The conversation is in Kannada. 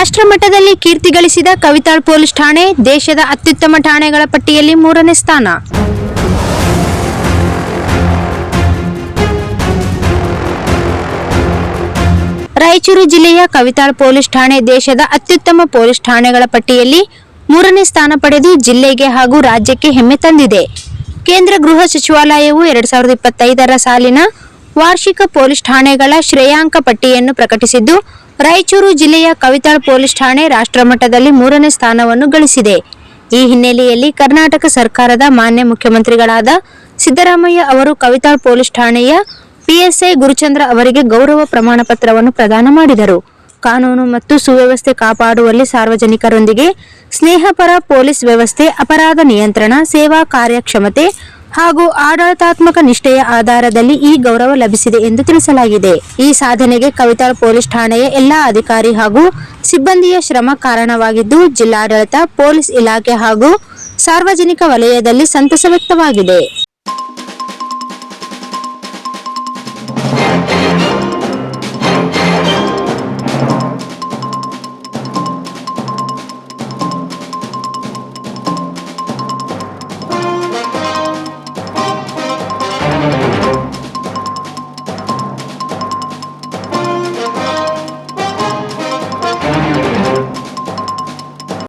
ರಾಷ್ಟ್ರ ಮಟ್ಟದಲ್ಲಿ ಕೀರ್ತಿ ಗಳಿಸಿದ ಕವಿತಾಳ್ ಪೊಲೀಸ್ ಠಾಣೆ ದೇಶದ ಅತ್ಯುತ್ತಮ ಠಾಣೆಗಳ ಪಟ್ಟಿಯಲ್ಲಿ 3ನೇ ಸ್ಥಾನ. ರಾಯಚೂರು ಜಿಲ್ಲೆಯ ಕವಿತಾಳ್ ಪೊಲೀಸ್ ಠಾಣೆ ದೇಶದ ಅತ್ಯುತ್ತಮ ಪೊಲೀಸ್ ಠಾಣೆಗಳ ಪಟ್ಟಿಯಲ್ಲಿ 3ನೇ ಸ್ಥಾನ ಪಡೆದು ಜಿಲ್ಲೆಗೆ ಹಾಗೂ ರಾಜ್ಯಕ್ಕೆ ಹೆಮ್ಮೆ ತಂದಿದೆ. ಕೇಂದ್ರ ಗೃಹ ಸಚಿವಾಲಯವು 2025ರ ಸಾಲಿನ ವಾರ್ಷಿಕ ಪೊಲೀಸ್ ಠಾಣೆಗಳ ಶ್ರೇಯಾಂಕ ಪಟ್ಟಿಯನ್ನು ಪ್ರಕಟಿಸಿದ್ದು, ರಾಯಚೂರು ಜಿಲ್ಲೆಯ ಕವಿತಾಳ್ ಪೊಲೀಸ್ ಠಾಣೆ ರಾಷ್ಟ್ರಮಟ್ಟದಲ್ಲಿ 3ನೇ ಸ್ಥಾನವನ್ನು ಗಳಿಸಿದೆ. ಈ ಹಿನ್ನೆಲೆಯಲ್ಲಿ ಕರ್ನಾಟಕ ಸರ್ಕಾರದ ಮಾನ್ಯ ಮುಖ್ಯಮಂತ್ರಿಗಳಾದ ಸಿದ್ದರಾಮಯ್ಯ ಅವರು ಕವಿತಾಳ್ ಪೊಲೀಸ್ ಠಾಣೆಯ ಪಿಎಸ್ಐ ಗುರುಚಂದ್ರ ಅವರಿಗೆ ಗೌರವ ಪ್ರಮಾಣ ಪತ್ರವನ್ನು ಪ್ರದಾನ ಮಾಡಿದರು. ಕಾನೂನು ಮತ್ತು ಸುವ್ಯವಸ್ಥೆ ಕಾಪಾಡುವಲ್ಲಿ ಸಾರ್ವಜನಿಕರೊಂದಿಗೆ ಸ್ನೇಹಪರ ಪೊಲೀಸ್ ವ್ಯವಸ್ಥೆ, ಅಪರಾಧ ನಿಯಂತ್ರಣ, ಸೇವಾ ಕಾರ್ಯಕ್ಷಮತೆ ಹಾಗೂ ಆಡಳಿತಾತ್ಮಕ ನಿಷ್ಠೆಯ ಆಧಾರದಲ್ಲಿ ಈ ಗೌರವ ಲಭಿಸಿದೆ ಎಂದು ತಿಳಿಸಲಾಗಿದೆ. ಈ ಸಾಧನೆಗೆ ಕವಿತಾಳ್ ಪೊಲೀಸ್ ಠಾಣೆಯ ಎಲ್ಲಾ ಅಧಿಕಾರಿ ಹಾಗೂ ಸಿಬ್ಬಂದಿಯ ಶ್ರಮ ಕಾರಣವಾಗಿದ್ದು, ಜಿಲ್ಲಾಡಳಿತ, ಪೊಲೀಸ್ ಇಲಾಖೆ ಹಾಗೂ ಸಾರ್ವಜನಿಕ ವಲಯದಲ್ಲಿ ಸಂತಸ ವ್ಯಕ್ತವಾಗಿದೆ.